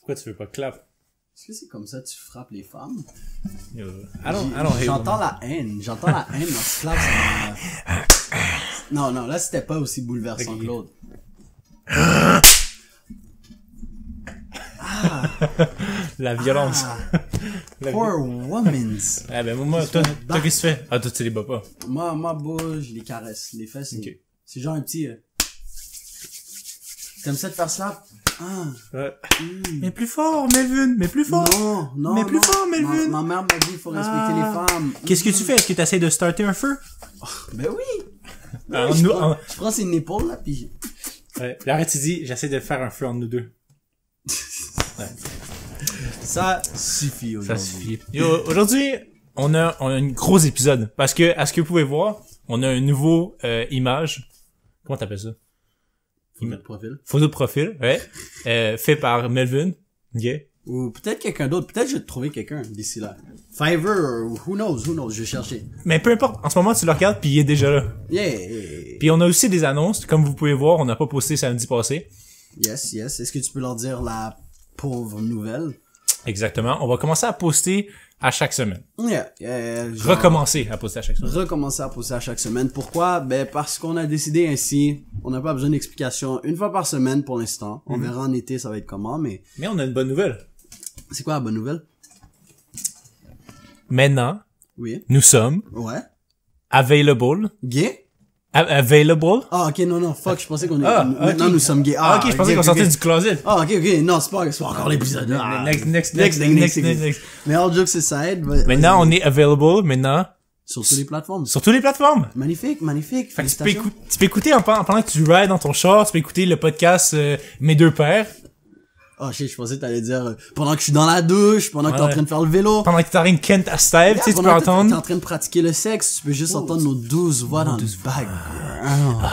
Pourquoi tu veux pas clap? Est-ce que c'est comme ça que tu frappes les femmes? J'entends la haine. J'entends la haine dans ce clap. Non, là, c'était pas aussi bouleversant que l'autre. La violence. Poor womans. Ah ben moi, toi qu'est-ce que tu fais? Ah, toi tu les bats pas. Moi, je les caresse. Les fesses, c'est genre un petit... T'aimes ça de faire slap? Ouais. Mais plus fort, Melvin! Mais plus fort! Non. Mais plus fort, Melvin! Ma mère m'a dit qu'il faut respecter les femmes. Qu'est-ce que tu fais? Est-ce que tu essaies de starter un feu? Ben oui! Je prends ses épaules, là, pis... Ouais. Là, arrête, tu dis, j'essaie de faire un feu entre nous deux. Ouais. Ça suffit aujourd'hui. Ça suffit. Aujourd'hui, on a un gros épisode. Parce que, à ce que vous pouvez voir, on a un nouveau image. Comment t'appelles ça? Photo de profil. Photo de profil, ouais. Fait par Melvin. Okay. Ou peut-être quelqu'un d'autre. Peut-être je vais te trouver quelqu'un d'ici là. Fiverr, who knows, je vais chercher. Mais peu importe, en ce moment, tu le regardes puis il est déjà là. Yeah! Puis on a aussi des annonces. Comme vous pouvez voir, on n'a pas posté samedi passé. Yes. Est-ce que tu peux leur dire la pauvre nouvelle? Exactement. On va commencer à poster à chaque semaine. Recommencer à poster à chaque semaine. Recommencer à poster à chaque semaine. Pourquoi? Ben, parce qu'on a décidé ainsi. On n'a pas besoin d'explication une fois par semaine pour l'instant. On verra en été, ça va être comment, mais... Mais on a une bonne nouvelle. C'est quoi la bonne nouvelle? Maintenant. Oui. Nous sommes. Ouais. Available. Gay? Available. Ah, ok, non, fuck, je pensais qu'on est... Maintenant, nous sommes gays. Ah, ok, je pensais qu'on sortait du closet. Ah, ok, non, c'est pas encore l'épisode. Next. Mais all jokes aside... Maintenant, on est available, maintenant. Sur toutes les plateformes. Sur toutes les plateformes. Magnifique. Fait que tu peux écouter pendant que tu rides dans ton char, tu peux écouter le podcast Mes deux pères. Oh shit, je pensais que t'allais dire pendant que je suis dans la douche, pendant que t'es en train de faire le vélo. Pendant que t'es en train de Kent à Steve, tu sais, tu peux entendre. T'es en train de pratiquer le sexe, tu peux juste entendre nos douces voix dans le background.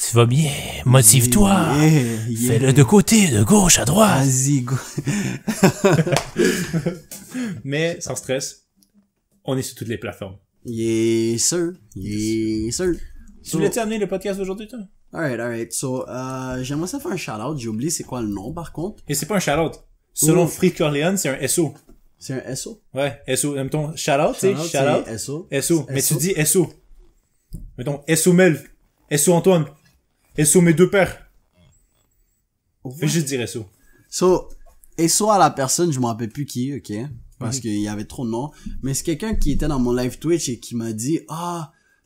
Tu vas bien, motive-toi. Fais-le de côté, de gauche à droite. Vas-y, go. Mais, sans stress, on est sur toutes les plateformes. Yes, sir. Tu voulais-tu amener le podcast d'aujourd'hui, toi? Alright. So, j'aimerais ça faire un shout-out. J'ai oublié c'est quoi le nom, par contre. Et c'est pas un shout-out. Selon Free Corleone, c'est un SO. C'est un SO? Ouais, SO. Mettons, shout-out, tu sais, shout-out. SO. Mais tu dis SO. Mettons, SO Melv. SO Antoine. SO mes deux pères. Fais juste dire SO. So, SO à la personne, je m'en rappelle plus qui, ok? Parce qu'il y avait trop de noms. Mais c'est quelqu'un qui était dans mon live Twitch et qui m'a dit,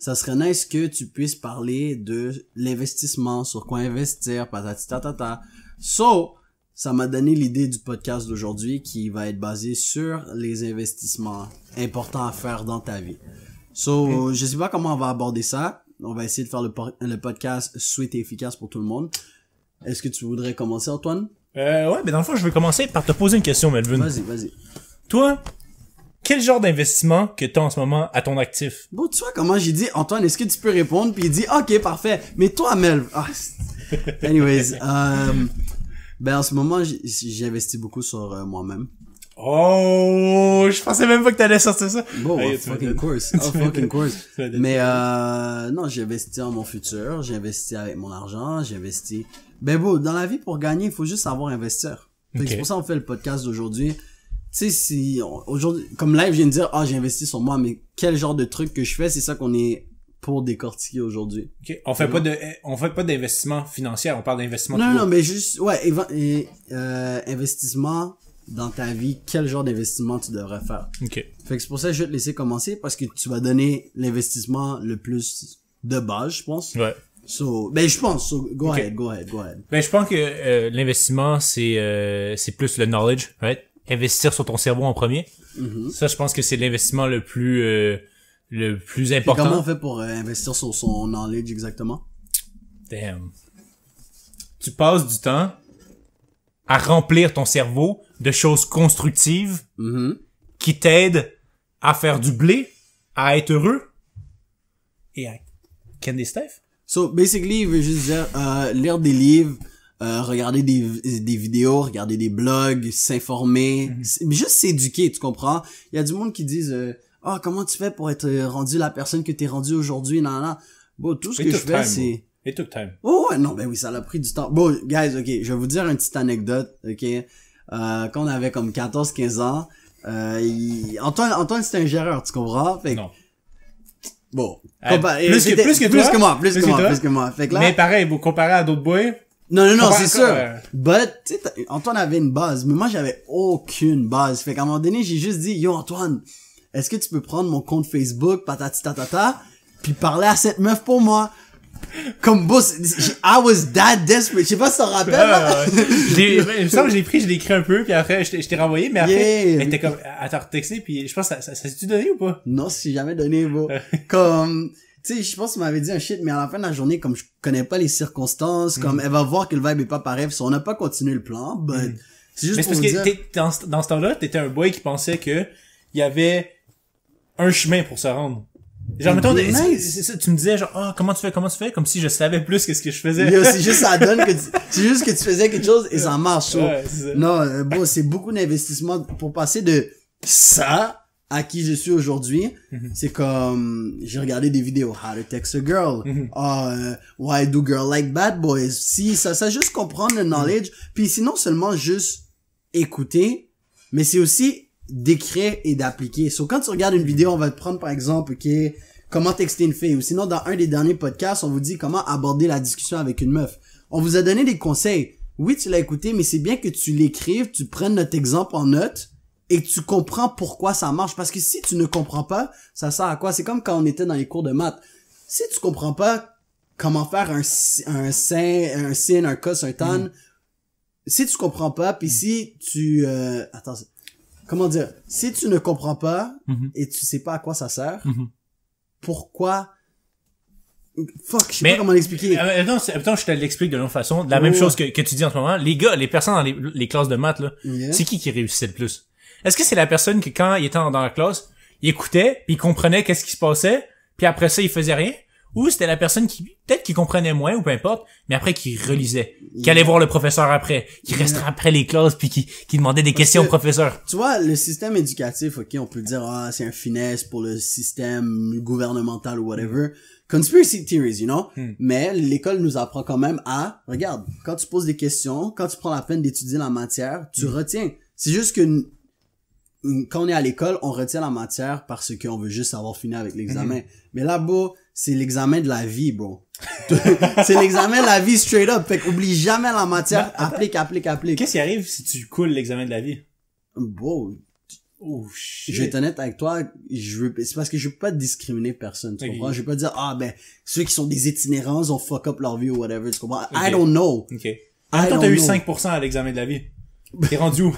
ça serait nice que tu puisses parler de l'investissement, sur quoi investir, patati tatata. So, ça m'a donné l'idée du podcast d'aujourd'hui qui va être basé sur les investissements importants à faire dans ta vie. So, je sais pas comment on va aborder ça. On va essayer de faire le podcast sweet et efficace pour tout le monde. Est-ce que tu voudrais commencer, Antoine? Ouais, mais dans le fond, je vais commencer par te poser une question, Melvin. Vas-y. Toi, quel genre d'investissement que t'as en ce moment à ton actif? Bon, tu vois comment j'ai dit, Antoine, est-ce que tu peux répondre? Puis il dit, ok, parfait. Mais toi, Mel... Anyways, ben en ce moment, j'ai investi beaucoup sur moi-même. Oh, je pensais même pas que t'allais sortir ça. Bon, fucking course. Mais non, j'ai investi en mon futur, j'ai investi avec mon argent, j'ai investi... Ben bon, dans la vie, pour gagner, il faut juste savoir investir. C'est pour ça qu'on fait le podcast d'aujourd'hui. Tu sais, si aujourd'hui, comme live, je viens de dire, j'ai investi sur moi, mais quel genre de truc que je fais, c'est ça qu'on est pour décortiquer aujourd'hui. Ok, on fait pas d'investissement financier, on parle d'investissement. Non, mais juste, investissement dans ta vie, quel genre d'investissement tu devrais faire. Ok. Fait que c'est pour ça que je vais te laisser commencer, parce que tu vas donner l'investissement le plus de base, je pense. Ouais. So, go ahead. Ben, je pense que l'investissement, c'est plus le knowledge, right? Investir sur ton cerveau en premier. Ça, je pense que c'est l'investissement le plus important. Et comment on fait pour investir sur son knowledge exactement? Damn. Tu passes du temps à remplir ton cerveau de choses constructives qui t'aident à faire du blé, à être heureux et à Ken et Steph. So, basically, il veut juste dire lire des livres, regarder des vidéos, regarder des blogs, s'informer, mais juste s'éduquer, tu comprends? Il y a du monde qui disent comment tu fais pour être rendu la personne que t'es rendu aujourd'hui, Bon, tout ce que je fais, c'est... It took time. Oh ouais, non, ben oui, ça l'a pris du temps. Bon, guys, ok, je vais vous dire une petite anecdote, ok? quand on avait comme 14-15 ans. Antoine c'était un géreur, tu comprends? Fait que, Non. bon. Plus que moi. Fait que là, mais pareil, vous comparez à d'autres boys. Non, c'est sûr. But, tu sais, Antoine avait une base, mais moi, j'avais aucune base. Fait qu'à un moment donné, j'ai juste dit, yo, Antoine, est-ce que tu peux prendre mon compte Facebook, patati tatata, puis parler à cette meuf pour moi? Comme boss, I was that desperate. Je sais pas si ça te rappelle, là. Il me semble que je l'ai écrit un peu, puis après, je t'ai renvoyé, mais après, elle était comme, elle t'a retexté, puis je pense que ça s'est-tu donné ou pas? Non, si jamais donné, bro. Comme, tu sais, je pense qu'il m'avait dit un shit, mais à la fin de la journée, comme je connais pas les circonstances, comme elle va voir que le vibe est pas pareil, on n'a pas continué le plan, but c'est juste mais pour c'est parce dire... que dans ce temps-là, t'étais un boy qui pensait que il y avait un chemin pour se rendre. Genre, mettons, c'est ça, tu me disais, genre, ah, comment tu fais, comme si je savais plus que ce que je faisais. Yo, c'est juste, ça donne que c'est juste que tu faisais quelque chose et ça marche, ouais, c'est ça. Non, bon, c'est beaucoup d'investissement pour passer de ça à qui je suis aujourd'hui. C'est comme, j'ai regardé des vidéos, How to Text a Girl, Why Do Girl Like Bad Boys. Si, ça juste comprendre le knowledge, puis c'est non seulement juste écouter, mais c'est aussi d'écrire et d'appliquer. So, quand tu regardes une vidéo, on va te prendre par exemple, ok, comment texter une fille, ou sinon dans un des derniers podcasts, on vous dit comment aborder la discussion avec une meuf. On vous a donné des conseils. Oui, tu l'as écouté, mais c'est bien que tu l'écrives, tu prennes notre exemple en note, et tu comprends pourquoi ça marche. Parce que si tu ne comprends pas, ça sert à quoi? C'est comme quand on était dans les cours de maths. Si tu comprends pas comment faire un sin, un cos, un tan, si tu comprends pas, puis si tu... attends, comment dire? Si tu ne comprends pas et tu sais pas à quoi ça sert, pourquoi... Fuck, je sais pas comment l'expliquer. Attends, je te l'explique de l'autre façon. La même chose que tu dis en ce moment. Les gars, les personnes dans les classes de maths, là, c'est qui réussissait le plus? Est-ce que c'est la personne qui, quand il était dans la classe, il écoutait, puis il comprenait qu'est-ce qui se passait, puis après ça, il faisait rien? Ou c'était la personne qui, peut-être qui comprenait moins, ou peu importe, mais après qui relisait, qui allait voir le professeur après, qui restait après les classes, puis qui demandait des questions au professeur? Tu vois, le système éducatif, ok, on peut dire, c'est un finesse pour le système gouvernemental ou whatever. Conspiracy theories, you know? Mais l'école nous apprend quand même à, regarde, quand tu poses des questions, quand tu prends la peine d'étudier la matière, tu retiens. C'est juste que quand on est à l'école, on retient la matière parce qu'on veut juste avoir fini avec l'examen. Mais là-bas, c'est l'examen de la vie, bro. C'est l'examen de la vie straight up. Fait qu'oublie jamais la matière. Applique. Qu'est-ce qui arrive si tu coules l'examen de la vie? Bro. Oh, shit. Je vais être honnête avec toi, c'est parce que je veux pas discriminer personne, tu comprends? Je veux pas dire, ceux qui sont des itinérants, ils ont fuck up leur vie ou whatever, tu comprends? I don't know. Attends, t'as eu 5% à l'examen de la vie. T'es rendu où?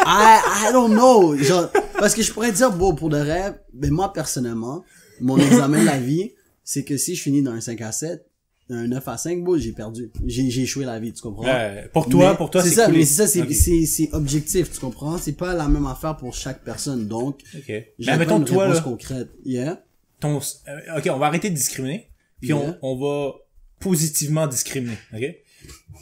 I don't know. Genre, parce que je pourrais dire, bon, pour de vrai, mais moi, personnellement, mon examen de la vie, c'est que si je finis dans un 5 à 7, un 9 à 5, bon, j'ai perdu. J'ai échoué la vie, tu comprends? Pour toi, c'est ça, cool. mais c'est ça, c'est objectif, tu comprends? C'est pas la même affaire pour chaque personne, donc. Mais mettons, toi, là. Concrète. Ok, on va arrêter de discriminer, puis on va positivement discriminer, ok?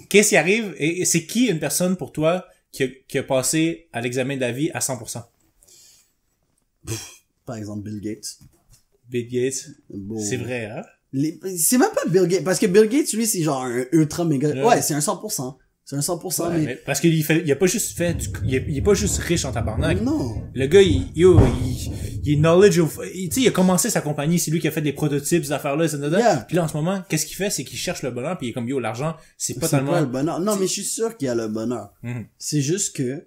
Qu'est-ce qui arrive, et c'est qui une personne pour toi qui a passé à l'examen de la vie à 100%? Par exemple, Bill Gates. Bill Gates. Bon. C'est vrai, hein? C'est même pas Bill Gates, parce que Bill Gates, lui, c'est genre un ultra méga... Ouais, c'est un 100%. C'est un 100%, mais... Parce qu'il il a pas juste il est pas juste riche en tabarnak. Non. Le gars, il est knowledge of, tu sais, il a commencé sa compagnie, c'est lui qui a fait des prototypes, ces affaires-là, etc. Puis là, en ce moment, qu'est-ce qu'il fait? C'est qu'il cherche le bonheur, puis il est comme, l'argent, c'est pas tellement... pas le bonheur. Non, mais je suis sûr qu'il y a le bonheur. C'est juste que,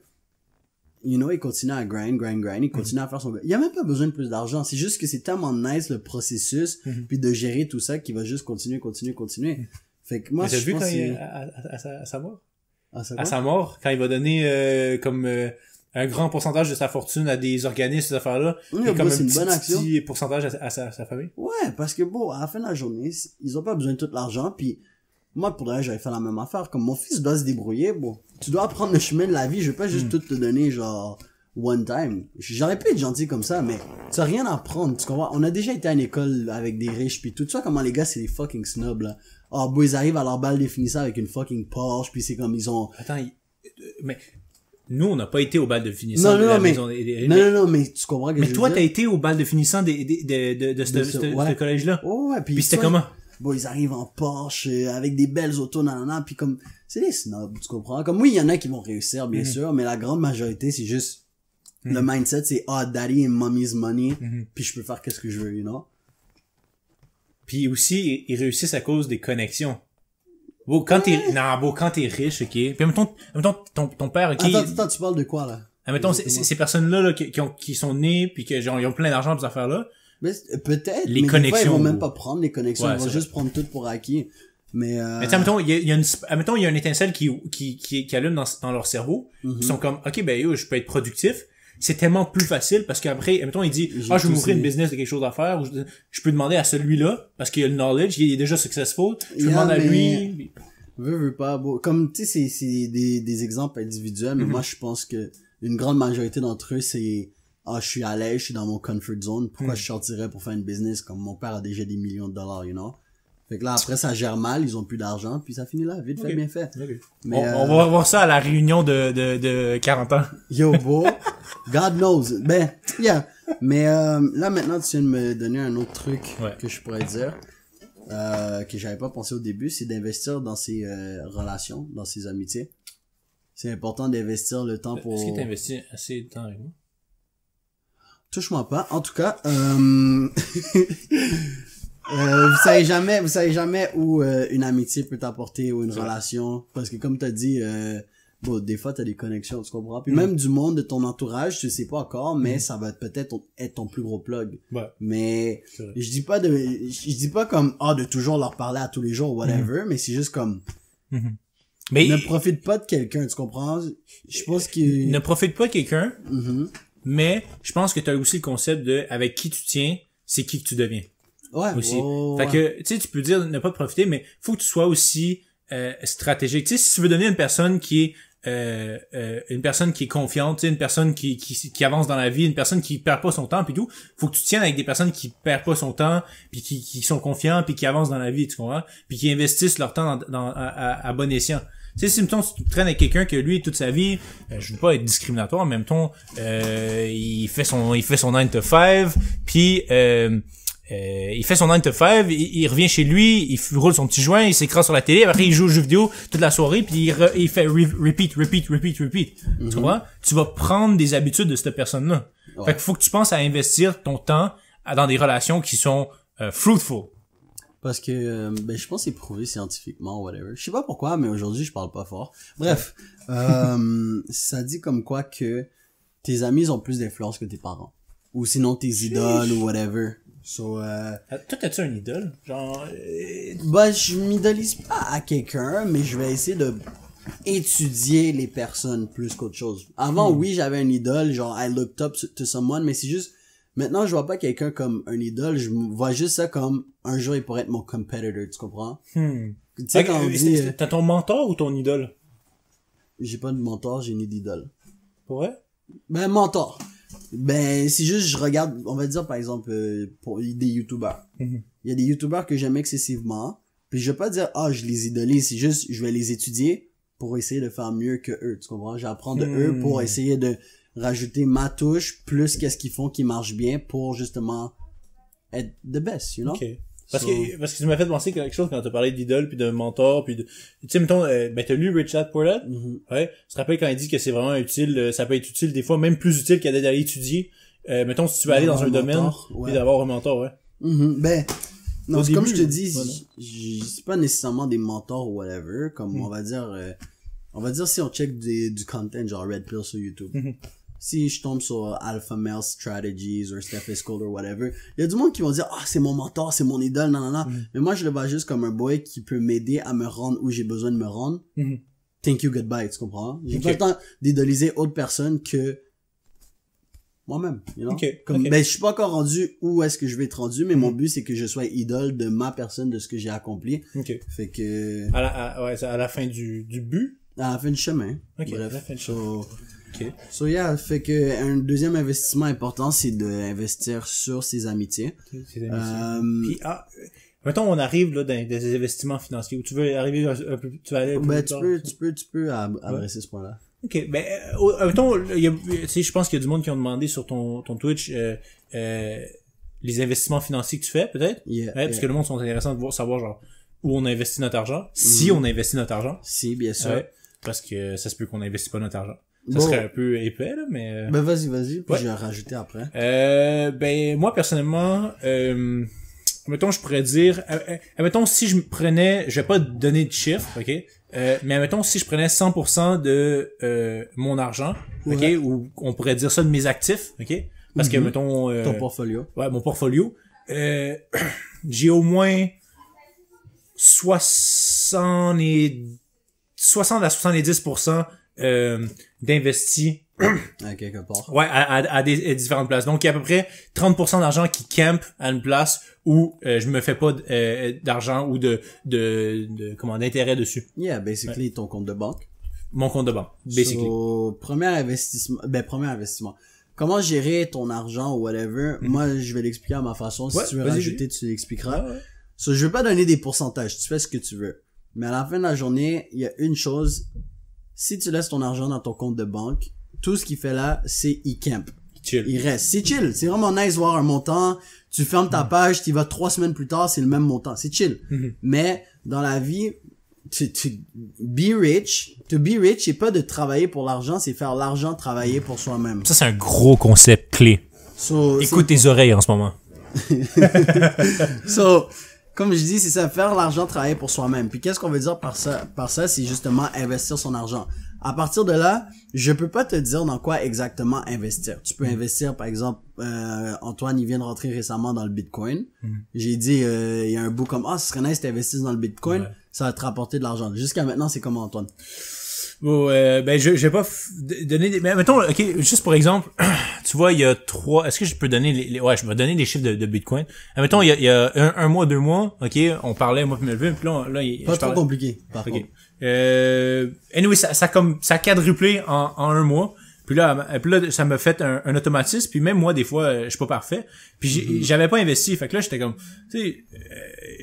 il continue à grind, il continue à faire son... Il y a même pas besoin de plus d'argent. C'est juste que c'est tellement nice, le processus, puis de gérer tout ça, qu'il va juste continuer. Fait que moi, je pense que... vu à sa mort? À sa mort, quand il va donner un grand pourcentage de sa fortune à des organismes, ces affaires-là, et comme un petit pourcentage à sa famille. Ouais, parce que bon, à la fin de la journée, ils ont pas besoin de tout l'argent, puis moi, pour vrai, j'avais fait la même affaire. Comme mon fils doit se débrouiller, bon, tu dois apprendre le chemin de la vie, je vais pas juste tout te donner, genre, one time. J'aurais pu être gentil comme ça, mais tu as rien à apprendre, tu comprends? On a déjà été à une école avec des riches, puis tout ça, comment les gars, c'est des fucking snobs, là. Bon, ils arrivent à leur balle des finissants avec une fucking Porsche, puis c'est comme ils ont... Attends, mais nous, on n'a pas été au bal de finissant non, mais tu comprends que mais toi, t'as été au bal de finissant de ce collège-là. Oh, ouais, puis c'était comment? bon, ils arrivent en Porsche, avec des belles autos, nanana, puis comme, c'est des snobs, tu comprends? Comme, oui, il y en a qui vont réussir, bien sûr, mais la grande majorité, c'est juste, le mindset, c'est, daddy and mommy's money, puis je peux faire qu'est-ce que je veux, you know? Puis aussi, ils réussissent à cause des connexions. Bon, quand t'es riche, ok. Puis mettons ton père, ok. Attends, tu parles de quoi, là? Mettons, ces personnes-là, là, qui sont nées, puis que, genre, ils ont plein d'argent pour ces affaires-là. Mais peut-être, les mais connexions, des fois, ils vont même pas prendre les connexions, ouais, ils vont juste prendre tout pour acquis. Mais mettons, il y a une étincelle qui allume dans leur cerveau. Ils sont comme, ok, ben, yo, je peux être productif. C'est tellement plus facile parce qu'après, mettons, il dit, je vais m'ouvrir une business de quelque chose à faire, ou je peux demander à celui-là, parce qu'il a le knowledge, il est déjà successful, je peux demander à lui. Veux pas, comme, tu sais, c'est des exemples individuels, mais moi, je pense que une grande majorité d'entre eux, c'est, je suis à l'aise, je suis dans mon comfort zone, pourquoi je sortirais pour faire une business comme mon père a déjà des millions de dollars, you know? Fait que là, après, ça gère mal, ils ont plus d'argent, puis ça finit là, vite fait, bien fait. Okay. Mais, on va voir ça à la réunion de 40 ans. Yo, bro. God knows. Ben, yeah. Mais, là, maintenant, tu viens de me donner un autre truc que je pourrais dire, que j'avais pas pensé au début, c'est d'investir dans ses relations, dans ses amitiés. C'est important d'investir le temps pour... Est-ce que t'investis assez de temps avec moi? Touche-moi pas. En tout cas, vous savez jamais où une amitié peut t'apporter ou une relation, parce que comme t'as dit, bon, des fois t'as des connexions, tu comprends. Puis même du monde de ton entourage, tu sais pas encore, mais ça va peut-être être ton plus gros plug. Ouais. Mais je dis pas comme de toujours leur parler à tous les jours, whatever, mais c'est juste comme mais ne profite pas de quelqu'un, tu comprends. Je pense que ne profite pas de quelqu'un, mais je pense que t'as aussi le concept de avec qui tu tiens, c'est qui que tu deviens. Ouais, aussi. Fait que, tu sais, tu peux dire ne pas profiter, mais faut que tu sois aussi stratégique. Tu sais, si tu veux devenir une personne qui est confiante, tu sais, une personne qui avance dans la vie, une personne qui perd pas son temps puis tout, faut que tu tiennes avec des personnes qui perdent pas son temps, puis qui sont confiants, puis qui avancent dans la vie, tu comprends? Puis qui investissent leur temps à bon escient. Tu sais, si mettons, tu traînes avec quelqu'un que lui, toute sa vie, je veux pas être discriminatoire, mais mettons, il fait son 9 to 5, puis il fait son 9 to 5, il revient chez lui, il roule son petit joint, il s'écrase sur la télé, après il joue aux jeux vidéo toute la soirée, puis il fait repeat. Tu comprends? Tu vas prendre des habitudes de cette personne-là. Ouais. Fait qu'il faut que tu penses à investir ton temps dans des relations qui sont fruitful. Parce que je pense que c'est prouvé scientifiquement, whatever. Je sais pas pourquoi, mais aujourd'hui je parle pas fort. Bref, ça dit comme quoi que tes amis ont plus d'influence que tes parents, ou sinon tes idoles ou whatever. So, toi, t'as-tu un idole? Genre, je m'idolise pas à quelqu'un, mais je vais essayer de étudier les personnes plus qu'autre chose. Avant, oui, j'avais un idole, genre, I looked up to someone, mais c'est juste, maintenant, je vois pas quelqu'un comme un idole, je vois juste ça comme, un jour, il pourrait être mon competitor, tu comprends? Tu sais, quand on dit... T'as ton mentor ou ton idole? J'ai pas de mentor, j'ai ni d'idole. Pour vrai? Mentor. C'est juste, je regarde, on va dire, par exemple, pour des youtubeurs. Il y a des youtubeurs que j'aime excessivement, puis je vais pas dire, je les idolise, c'est juste, je vais les étudier pour essayer de faire mieux que eux, tu comprends? J'apprends de eux pour essayer de rajouter ma touche, plus qu'est-ce qu'ils font qui marche bien pour, justement, être the best, you know? Okay. Parce que tu m'as fait penser quelque chose quand t'as parlé d'idole puis de mentor puis de, tu sais, mettons, t'as lu Rich Dad Poor Dad? Ouais. Tu te rappelles quand il dit que c'est vraiment utile, ça peut être utile des fois, même plus utile d'aller étudier. Mettons, si tu veux aller dans un domaine, puis d'avoir un mentor, ouais. Non, comme je te dis, c'est pas nécessairement des mentors ou whatever, comme on va dire si on check du content, genre Red Pill sur YouTube. Si je tombe sur Alpha Male Strategies ou Steph School ou whatever, il y a du monde qui vont dire c'est mon mentor, c'est mon idole, mais moi je le vois juste comme un boy qui peut m'aider à me rendre où j'ai besoin de me rendre. Thank you, goodbye, tu comprends? J'ai pas le temps d'idoliser autre personne que moi-même, you know? Je suis pas encore rendu où est-ce que je vais être rendu, mais mon but c'est que je sois idole de ma personne, de ce que j'ai accompli. Fait que à la fin du but, à la fin du chemin. Bref, à la fin du chemin. So yeah, fait que un deuxième investissement important, c'est d'investir sur ses amitiés. Puis mettons, on arrive là dans des investissements financiers où tu veux arriver un peu, tu vas aller. Tu peux adresser ce point-là. Ok, mettons, tu sais, je pense qu'il y a du monde qui ont demandé sur ton Twitch, les investissements financiers que tu fais, peut-être. Yeah, Parce que le monde sont intéressants de savoir, genre, où on investit notre argent. Si on investit notre argent. Si, bien sûr. Parce que ça se peut qu'on n'investit pas notre argent. Ça serait un peu épais, là, mais... Ben, vas-y, puis je vais rajouter après. Ben, moi, personnellement, mettons, je pourrais dire, mettons, si je vais pas donner de chiffres, ok? Mais mettons, si je prenais 100% de, mon argent, ok? Ou on pourrait dire ça de mes actifs, ok? Parce que, mettons, ton portfolio. Ouais, mon portfolio, j'ai au moins 60 à 70% d'investis à quelque part. Ouais, à des différentes places. Donc il y a à peu près 30% d'argent qui campe à une place où je me fais pas d'argent ou de comment d'intérêt dessus. Yeah, basically ton compte de banque. Mon compte de banque, basically. Premier investissement. Comment gérer ton argent ou whatever? Moi, je vais l'expliquer à ma façon. Si tu veux rajouter, tu l'expliqueras. Ouais. So, je veux pas donner des pourcentages. Tu fais ce que tu veux. Mais à la fin de la journée, il y a une chose. Si tu laisses ton argent dans ton compte de banque, tout ce qu'il fait là, c'est il camp. Chill. Il reste. C'est chill. C'est vraiment nice voir un montant. Tu fermes ta page, tu y vas 3 semaines plus tard, c'est le même montant. C'est chill. Mais dans la vie, to be rich, c'est pas de travailler pour l'argent, c'est faire l'argent travailler pour soi-même. Ça, c'est un gros concept clé. Écoute tes oreilles en ce moment. Comme je dis, c'est ça, faire l'argent travailler pour soi-même. Puis qu'est-ce qu'on veut dire par ça? Par ça, c'est justement investir son argent. À partir de là, je peux pas te dire dans quoi exactement investir. Tu peux investir, par exemple, Antoine, il vient de rentrer récemment dans le Bitcoin. J'ai dit, il y a un bout comme, ce serait nice d'investir dans le Bitcoin, ça va te rapporter de l'argent. Jusqu'à maintenant, c'est comment, Antoine? Bon, ben je vais pas donner des... Mais mettons, ok, juste pour exemple, tu vois, il y a 3... Est-ce que je peux donner ouais, je vais donner les chiffres de Bitcoin. Mettons, il y a un mois, 2 mois, ok, on parlait, moi puis Melvin, puis là pas trop compliqué, par contre. Anyway, ça a quadruplé en un mois. Puis là, ça m'a fait un automatisme. Puis même moi, des fois, je suis pas parfait. Puis j'avais pas investi. Fait que là, j'étais comme, tu sais,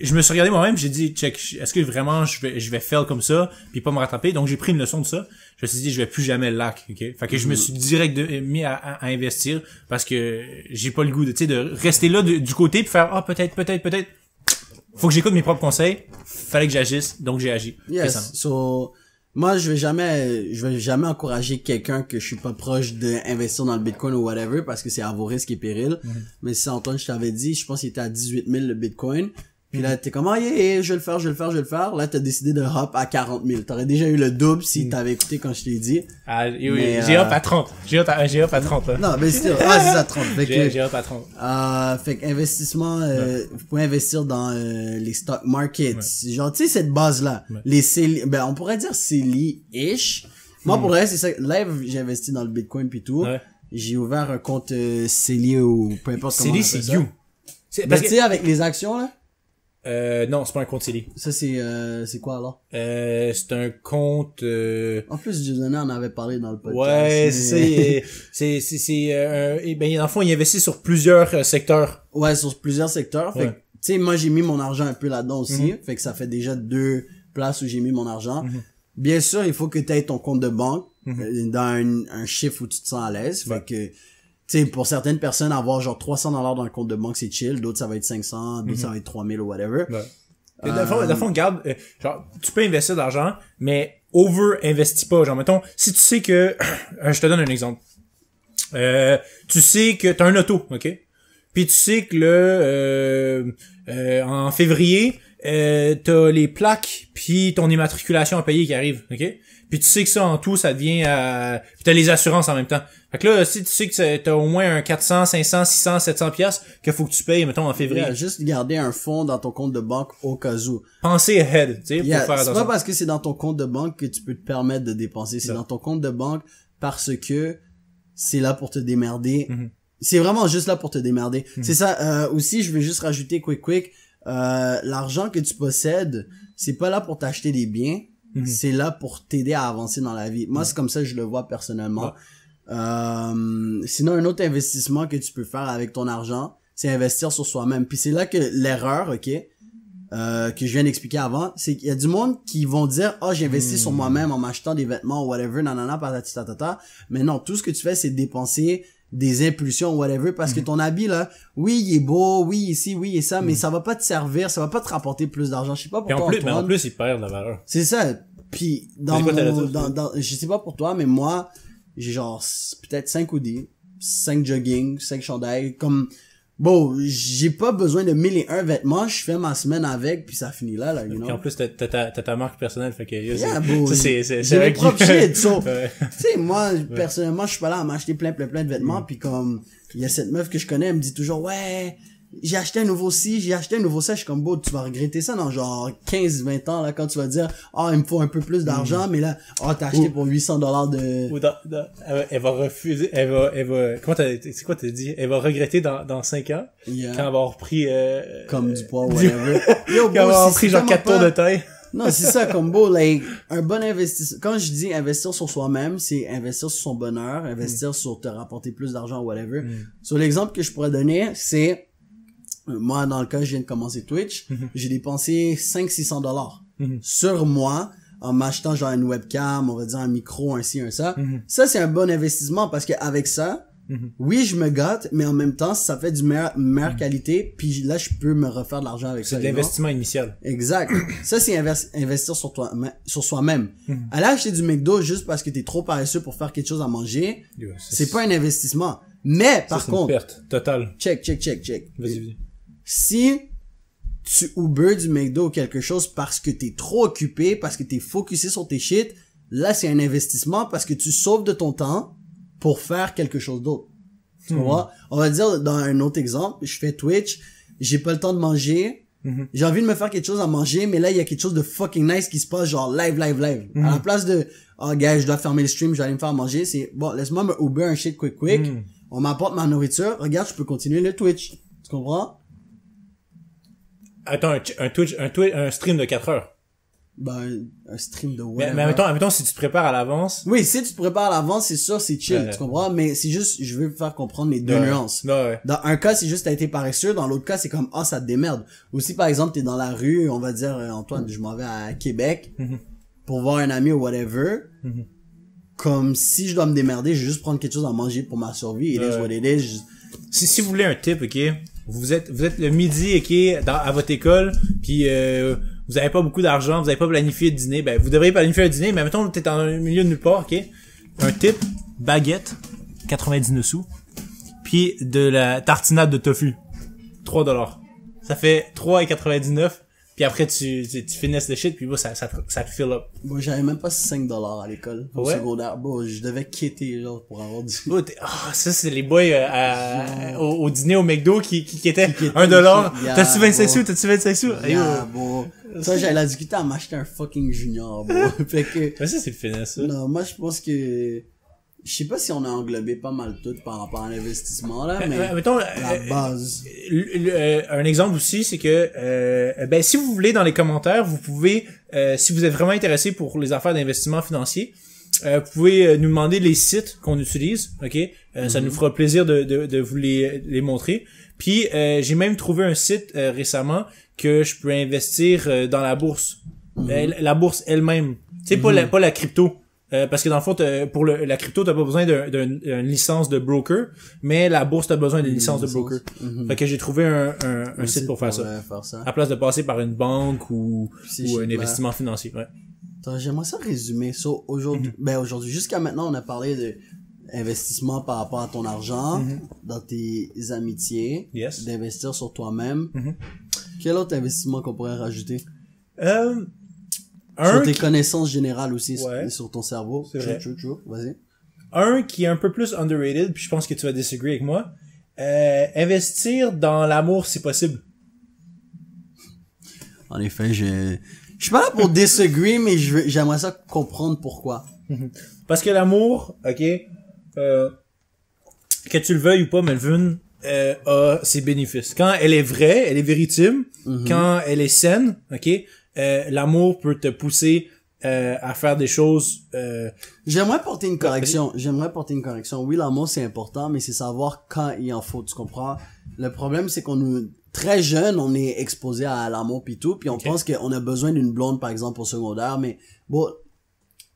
je me suis regardé moi-même. J'ai dit, check, est-ce que vraiment je vais fail comme ça, puis pas me rattraper. Donc j'ai pris une leçon de ça. Je me suis dit, je vais plus jamais le lac. Ok. Fait que je me suis direct mis à investir parce que j'ai pas le goût de rester là du côté puis faire peut-être. Faut que j'écoute mes propres conseils. Fallait que j'agisse, donc j'ai agi. Yes. So, moi, je vais jamais encourager quelqu'un que je suis pas proche d'investir dans le Bitcoin ou whatever parce que c'est à vos risques et périls. Mais si Antoine, je t'avais dit, je pense qu'il était à 18 000 le Bitcoin. Puis là, t'es comme, je vais le faire. Là, t'as décidé de hop à 40 000. T'aurais déjà eu le double si t'avais écouté quand je t'ai dit. Oui, j'ai hop à 30. J'ai hop à 30, là. Non, mais c'est ça, 30. J'ai hop à 30. Fait qu'investissement, vous pouvez investir dans, les stock markets. Genre, tu sais, cette base-là. Les CELI, on pourrait dire CELI-ish. Moi, pour vrai, c'est ça. Là, j'ai investi dans le Bitcoin pis tout. J'ai ouvert un compte, CELI ou peu importe comment on appelle ça. CELI, c'est you. Parce que, tu sais, avec les actions, là. Non, c'est pas un compte CELI. Ça, c'est quoi, alors? C'est un compte, En plus, Dieudonné en avait parlé dans le podcast. Ouais, c'est dans le fond, il investit sur plusieurs secteurs. Ouais, sur plusieurs secteurs. Fait que, tu sais, moi, j'ai mis mon argent un peu là-dedans aussi. Fait que ça fait déjà 2 places où j'ai mis mon argent. Bien sûr, il faut que tu aies ton compte de banque dans un chiffre où tu te sens à l'aise. Fait que, tu sais, pour certaines personnes, avoir genre $300 dans le compte de banque, c'est chill. D'autres, ça va être 500. D'autres, ça va être 3000 ou whatever. Dans le fond, garde, genre, tu peux investir de l'argent, mais over-investis pas. Genre, mettons, si tu sais que, je te donne un exemple. Tu sais que t'as un auto, ok? Puis tu sais que en février, t'as les plaques puis ton immatriculation à payer qui arrive, ok? Puis tu sais que ça en tout, ça devient puis t'as les assurances en même temps. Fait que là, si tu sais que t'as au moins un 400, 500, 600, 700 piastres qu'il faut que tu payes, mettons, en février. Juste garder un fonds dans ton compte de banque au cas où. Pensez ahead, tu sais, pour faire attention. C'est pas parce que c'est dans ton compte de banque que tu peux te permettre de dépenser. C'est dans ton compte de banque parce que c'est là pour te démerder. C'est vraiment juste là pour te démerder. C'est ça. Aussi, je vais juste rajouter quick. L'argent que tu possèdes, c'est pas là pour t'acheter des biens. C'est là pour t'aider à avancer dans la vie. Moi, c'est comme ça que je le vois personnellement. Sinon, un autre investissement que tu peux faire avec ton argent, c'est investir sur soi-même. Puis c'est là que l'erreur, que je viens d'expliquer avant, c'est qu'il y a du monde qui vont dire, j'ai investi sur moi-même en m'achetant des vêtements ou whatever, nanana, patati tatata. Mais non, tout ce que tu fais, c'est dépenser des impulsions, whatever, parce que ton habit, là, oui, il est beau, oui, ici, oui, et ça, mais ça va pas te servir, ça va pas te rapporter plus d'argent. Je sais pas pour toi, mais en plus, il perd de la valeur. C'est ça. Puis, je sais pas pour toi, mais moi, j'ai genre, peut-être 5 hoodies, 5 jogging, 5 chandails, comme, bon, j'ai pas besoin de 1001 vêtements, je fais ma semaine avec, puis ça finit là, you know. Puis en plus, t'as ta marque personnelle, fait que, j'ai mes propres shit, so, tu sais, moi, personnellement, je suis pas là à m'acheter plein de vêtements, puis comme, il y a cette meuf que je connais, elle me dit toujours, ouais, j'ai acheté un nouveau ci, j'ai acheté un nouveau ça, je suis comme, bon, tu vas regretter ça dans genre 15-20 ans, là, quand tu vas dire, il me faut un peu plus d'argent, mais là, t'as acheté pour $800 de... Ou elle va refuser, elle va, c'est quoi t'as dit? Elle va regretter dans 5 ans, quand elle va avoir repris, comme du poids, whatever. Quand elle va avoir pris genre 4 tours de taille. Non, c'est ça, comme beau, like, un bon investissement. Quand je dis investir sur soi-même, c'est investir sur son bonheur, investir sur te rapporter plus d'argent, whatever. Sur l'exemple que je pourrais donner, c'est, moi, dans le cas, je viens de commencer Twitch, j'ai dépensé $500-600 sur moi, en m'achetant genre une webcam, on va dire un micro, un ci, un ça. Ça, c'est un bon investissement parce qu'avec ça, oui, je me gâte, mais en même temps, ça fait du meilleure qualité, puis là, je peux me refaire de l'argent avec ça. C'est de l'investissement initial. Exact. Ça, c'est investir sur soi-même. Aller acheter du McDo juste parce que t'es trop paresseux pour faire quelque chose à manger, c'est pas un investissement. Mais, par contre... C'est une perte totale. Check. Vas-y. Si tu Uber du McDo ou quelque chose parce que t'es trop occupé, parce que t'es focusé sur tes shit, là, c'est un investissement parce que tu sauves de ton temps pour faire quelque chose d'autre. Tu vois? On va dire, dans un autre exemple, je fais Twitch, j'ai pas le temps de manger, j'ai envie de me faire quelque chose à manger, mais là, il y a quelque chose de fucking nice qui se passe, genre live. À la place de, gars, je dois fermer le stream, je dois aller me faire manger, c'est, bon, laisse-moi me Uber un shit quick. On m'apporte ma nourriture, regarde, je peux continuer le Twitch. Tu comprends? Attends, un stream de 4 heures. Ben, un stream de whatever. Mais mettons, si tu te prépares à l'avance. Oui, si tu te prépares à l'avance, c'est sûr, c'est chill, tu comprends? Mais c'est juste, je veux faire comprendre les deux nuances. Dans un cas, c'est juste t'as été paresseux, dans l'autre cas, c'est comme, ça te démerde. Ou si, par exemple, t'es dans la rue, on va dire, Antoine, je m'en vais à Québec, pour voir un ami ou whatever, comme si je dois me démerder, je vais juste prendre quelque chose à manger pour ma survie, it is what it is. Si vous voulez un tip, ok? Vous êtes le midi, ok, à votre école, puis vous avez pas beaucoup d'argent, vous avez pas planifié de dîner, ben vous devriez planifier un dîner, mais mettons t'es en milieu de nulle part, ok? Un tip, baguette, 99 sous, puis de la tartinade de tofu, $3. Ça fait $3,99. Puis après, tu finisses le shit, puis bon, ça te fill up. Bon, j'avais même pas $5 à l'école. Au secondaire. Bon, je devais quitter, genre, pour avoir du... ça, c'est les boys, au dîner au McDo qui étaient $1. T'as-tu 25 sous? T'as-tu 25 sous? Bon. Ça, j'allais la discuter à m'acheter un fucking junior, bon. Fait que... Mais ça, c'est le finesse, ça. Non, moi, je pense que... Je sais pas si on a englobé pas mal tout par rapport à l'investissement, là, mais mettons, la base. Un exemple aussi, c'est que ben si vous voulez dans les commentaires, vous pouvez, si vous êtes vraiment intéressé pour les affaires d'investissement financier, vous pouvez nous demander les sites qu'on utilise, ok? Ça nous fera plaisir de vous les montrer. Puis j'ai même trouvé un site récemment que je peux investir dans la bourse. La bourse elle-même. Tu sais, pas la crypto. Parce que dans le fond, pour la crypto, t'as pas besoin d'une licence de broker, mais la bourse, t'as besoin d'une licence de broker. Fait que j'ai trouvé un site pour faire ça. À place de passer par une banque ou un investissement financier. Ouais. Attends, j'aimerais ça résumer. Aujourd'hui, aujourd'hui, jusqu'à maintenant, on a parlé de investissement par rapport à ton argent, dans tes amitiés, d'investir sur toi-même. Quel autre investissement qu'on pourrait rajouter? Sur tes connaissances générales aussi, sur ton cerveau. C'est vrai. Vas-y. Un qui est un peu plus underrated, puis je pense que tu vas disagree avec moi. Investir dans l'amour si possible. En effet, je suis pas là pour disagree, mais j'aimerais ça comprendre pourquoi. Parce que l'amour, ok, que tu le veuilles ou pas, Melvin, a ses bénéfices. Quand elle est vraie, elle est véritime, quand elle est saine, ok, l'amour peut te pousser à faire des choses. J'aimerais porter une correction. Oui, l'amour c'est important, mais c'est savoir quand il en faut. Tu comprends? Le problème c'est qu'on nous très jeune, on est exposé à l'amour pis tout, puis on pense qu'on a besoin d'une blonde par exemple au secondaire, mais bon,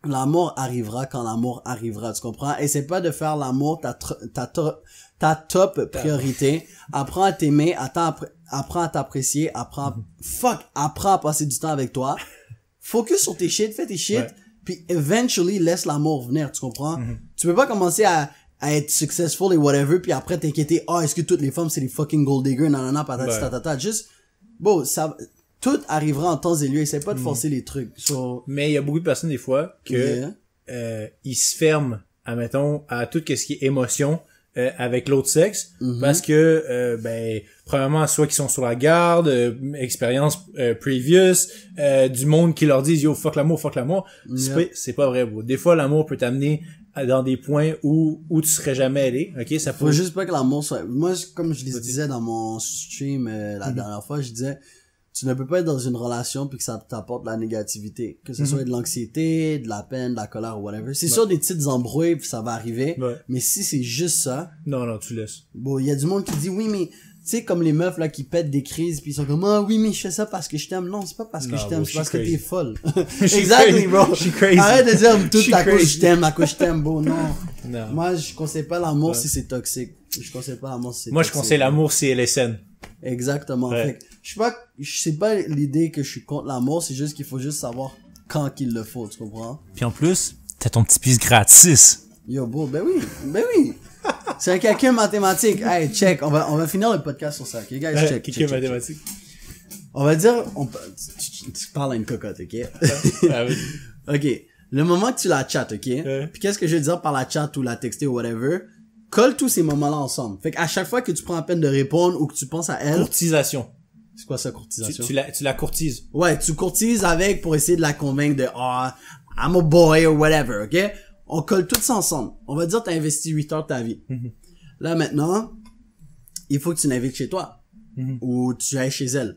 L'amour arrivera quand l'amour arrivera, tu comprends? Et c'est pas de faire l'amour ta top priorité. Apprends à t'aimer, apprends à t'apprécier, apprends à passer du temps avec toi. Focus sur tes shit, fais tes shit, puis eventually laisse l'amour venir, tu comprends? Tu peux pas commencer à être successful et whatever, puis après t'inquiéter, est-ce que toutes les femmes c'est des fucking gold diggers, nanana, patati tatata. Juste, bon, ça, tout arrivera en temps et lieu, essaie pas de forcer les trucs. Mais il y a beaucoup de personnes des fois que ils se ferment, admettons, à tout ce qui est émotion avec l'autre sexe, parce que premièrement, soit qu'ils sont sur la garde, expérience previous, du monde qui leur disent yo fuck l'amour. C'est pas vrai, bro. Des fois l'amour peut t'amener dans des points où tu serais jamais allé, ok? Ça faut juste pas que l'amour soit... Moi, comme je le disais dans mon stream la dernière fois, je disais, tu ne peux pas être dans une relation puis que ça t'apporte de la négativité. Que ce soit de l'anxiété, de la peine, de la colère ou whatever. C'est sûr, des petites embrouilles puis ça va arriver. Mais si c'est juste ça... Non, tu laisses. Bon, il y a du monde qui dit, oui, mais... Tu sais, comme les meufs, là, qui pètent des crises, pis ils sont comme, oui, mais je fais ça parce que je t'aime. Non, c'est pas parce que je t'aime, c'est parce que t'es folle. Exactly, bro. Je suis crazy. Arrête de dire tout à cause je t'aime, bro. Non. Moi, je conseille pas l'amour si c'est toxique. Je conseille pas l'amour si c'est toxique. Je conseille l'amour si elle est saine. Exactement. Fait c'est pas l'idée que je suis contre l'amour, c'est juste qu'il faut juste savoir quand qu'il le faut, tu comprends? Puis en plus, t'as ton petit pisse gratis. Yo, bro, ben oui. C'est un calcul mathématique. Hey, check. On va finir le podcast sur ça. Ok, guys, check. Calcul mathématique. On va dire, tu parles à une cocotte, ok? Ah oui. Ok. Le moment que tu la chattes, ok? Puis qu'est-ce que je veux dire par la chat ou la texter ou whatever? Colle tous ces moments-là ensemble. Fait qu'à chaque fois que tu prends la peine de répondre ou que tu penses à elle. Courtisation. C'est quoi ça, courtisation? Tu la courtises. Ouais, tu courtises avec pour essayer de la convaincre de, I'm a boy or whatever, ok? On colle tout ça ensemble. On va dire t'as investi 8 heures de ta vie. Là, maintenant, il faut que tu l'invites chez toi. Ou tu ailles chez elle.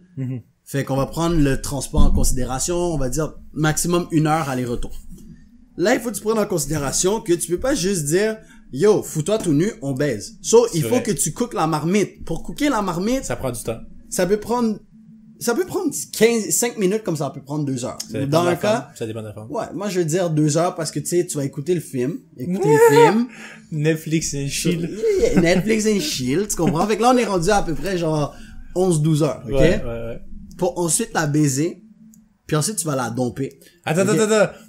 Fait qu'on va prendre le transport en considération. On va dire maximum 1 heure aller-retour. Là, il faut que tu prennes en considération que tu peux pas juste dire yo, fous-toi tout nu, on baise. Il faut que tu cookes la marmite. Pour cooker la marmite... Ça prend du temps. Ça peut prendre 5 minutes comme ça peut prendre 2 heures. Dans un cas, ça dépend de la femme. Ouais, moi je veux dire 2 heures parce que tu sais, tu vas écouter le film, Netflix and chill. Netflix and chill, tu comprends? Fait que là on est rendu à peu près genre 11-12 heures, ok? Ouais. Pour ensuite la baiser, puis ensuite tu vas la domper. Attends.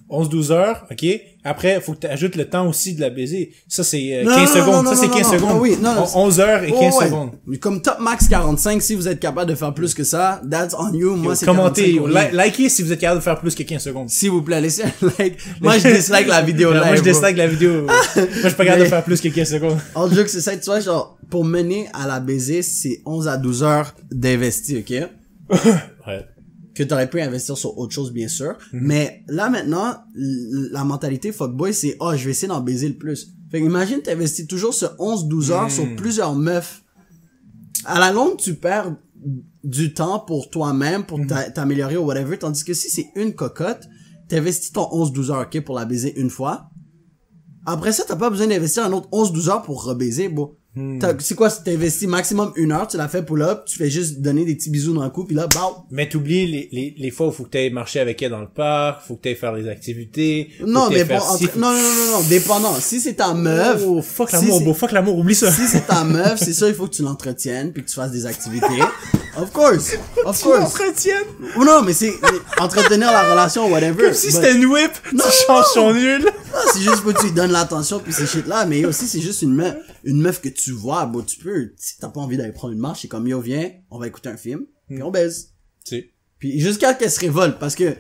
11-12 heures, ok? Après, faut que tu ajoutes le temps aussi de la baiser. Ça, c'est 15 secondes. Ça, c'est 15 secondes. Oui, 11 heures et 15 secondes. Comme top max 45, si vous êtes capable de faire plus que ça, that's on you. Moi, c'est commentez, likez si vous êtes capable de faire plus que 15 secondes. S'il vous plaît, laissez un like. Moi, je dislike la vidéo live. Moi, je dislike la vidéo. Moi, je suis pas capable de faire plus que 15 secondes. All joke, c'est ça, tu vois, genre, pour mener à la baiser, c'est 11 à 12 heures d'investi, ok? Ouais. Que t'aurais pu investir sur autre chose, bien sûr. Mais là, maintenant, la mentalité fuckboy, c'est, je vais essayer d'en baiser le plus. Fait que imagine, t'investis toujours ce 11-12 heures sur plusieurs meufs. À la longue, tu perds du temps pour toi-même, pour t'améliorer ou whatever. Tandis que si c'est une cocotte, t'investis ton 11-12 heures, ok, pour la baiser une fois. Après ça, t'as pas besoin d'investir un autre 11-12 heures pour rebaiser, bon. C'est quoi, t'investis maximum 1 heure, tu la fais pull-up, tu fais juste donner des petits bisous dans le cou, puis là, bah. Mais t'oublies les fois où faut que t'ailles marcher avec elle dans le parc, faut que t'ailles faire des activités. Non, mais bon, non, dépendant. Si c'est ta meuf. Oh, fuck l'amour, fuck l'amour, oublie ça. Si c'est ta meuf, c'est ça, il faut que tu l'entretiennes, puis que tu fasses des activités. Of course. Tu l'entretiennes. Non, mais c'est, entretenir la relation, whatever. Comme si c'était une whip, tu changes son nul. Non, c'est juste que tu lui donnes l'attention puis ces shit là, mais aussi c'est juste une meuf que tu vois, bon tu peux, si t'as pas envie d'aller prendre une marche, c'est comme yo viens, on va écouter un film, puis on baise. Puis jusqu'à qu'elle se révolte, parce que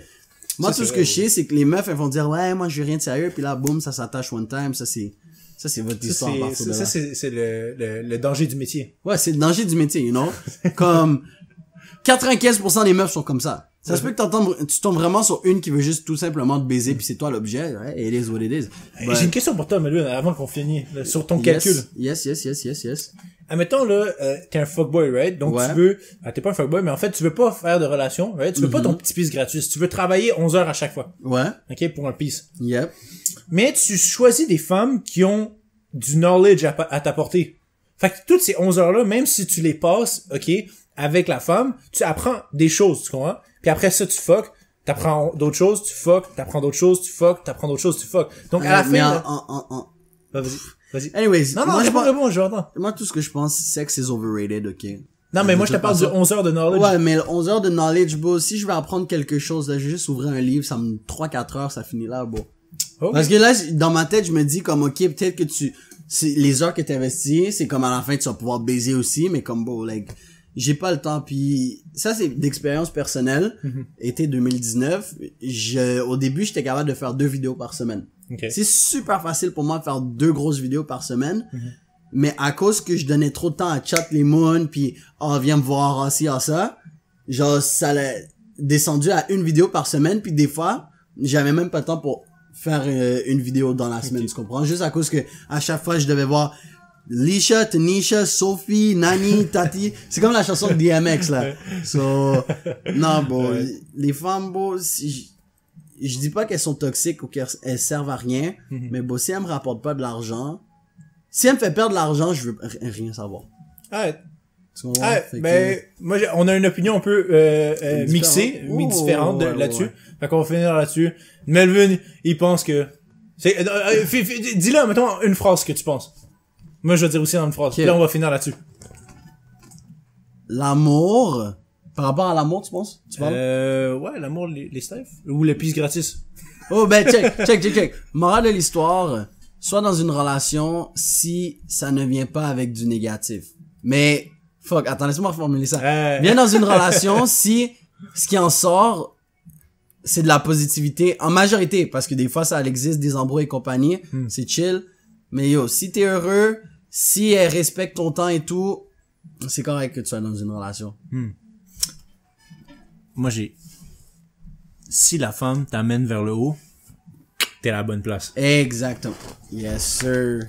moi tout ce que je sais c'est que les meufs elles vont dire ouais moi je veux rien de sérieux, puis là boum ça s'attache one time, ça c'est votre histoire. Ça c'est le danger du métier. Ouais c'est le danger du métier, you know. Comme 95% des meufs sont comme ça. Ça se peut que tu tombes vraiment sur une qui veut juste tout simplement te baiser puis c'est toi l'objet, ouais, et it is what it is. J'ai une question pour toi, Malouine, avant qu'on finisse, sur ton calcul. Yes. Admettons, là, t'es un fuckboy, right? Donc, tu veux, t'es pas un fuckboy, mais en fait, tu veux pas faire de relation, right? Tu veux pas ton petit piece gratuit. Tu veux travailler 11 heures à chaque fois. Ouais. OK, pour un piece. Yep. Mais tu choisis des femmes qui ont du knowledge à t'apporter. Fait que toutes ces 11 heures-là, même si tu les passes, OK, avec la femme, tu apprends des choses, tu comprends? Puis après ça, tu fuck. t'apprends d'autres choses, tu fuck, t'apprends d'autres choses, tu fuck, t'apprends d'autres choses, tu fuck. Donc, à la fin, mais là... Vas-y, vas-y. Anyways. Non, réponds, je vais. Moi, tout ce que je pense, sexe is overrated, ok? Non, mais moi, je te parle de 11 heures de knowledge. Ouais, mais 11 heures de knowledge, bro, si je vais apprendre quelque chose, là, je vais juste ouvrir un livre, ça me 3-4 heures, ça finit là, bro. Okay. Parce que là, dans ma tête, je me dis comme, ok, peut-être que les heures que t'investis, c'est comme à la fin, tu vas pouvoir baiser aussi, mais comme, bro, like, j'ai pas le temps, puis ça, c'est d'expérience personnelle. Été 2019, au début, j'étais capable de faire 2 vidéos par semaine. Okay. C'est super facile pour moi de faire 2 grosses vidéos par semaine. Mais à cause que je donnais trop de temps à chat les moons, puis viens me voir, aussi à ça, genre, ça l'a descendu à 1 vidéo par semaine, puis des fois, j'avais même pas le temps pour faire une vidéo dans la semaine, tu comprends? Juste à cause que à chaque fois, je devais voir Lisha, Tanisha, Sophie, Nani, Tati. C'est comme la chanson de DMX, là. So, non, bon, les femmes, bon, je dis pas qu'elles sont toxiques ou qu'elles servent à rien, mais bon, si elles me rapportent pas de l'argent, si elle me fait perdre de l'argent, je veux rien savoir. Mais moi, on a une opinion un peu mixée, mais différente là-dessus. Fait qu'on va finir là-dessus. Melvin, il pense que... dis-le, mettons une phrase que tu penses. Moi, je vais dire aussi dans une phrase. Puis là, on va finir là-dessus. L'amour... Par rapport à l'amour, tu penses? Ouais, l'amour, les staffs. Ou les pistes gratis. Oh, ben, check. Morale de l'histoire... Soit dans une relation si ça ne vient pas avec du négatif. Mais, attends, laisse-moi formuler ça. Viens dans une relation si ce qui en sort, c'est de la positivité, en majorité, parce que des fois ça existe, des embrouilles et compagnie, c'est chill. Mais yo, si t'es heureux, si elle respecte ton temps et tout, c'est correct que tu sois dans une relation. Moi si la femme t'amène vers le haut, t'es à la bonne place. Exactement. Yes, sir.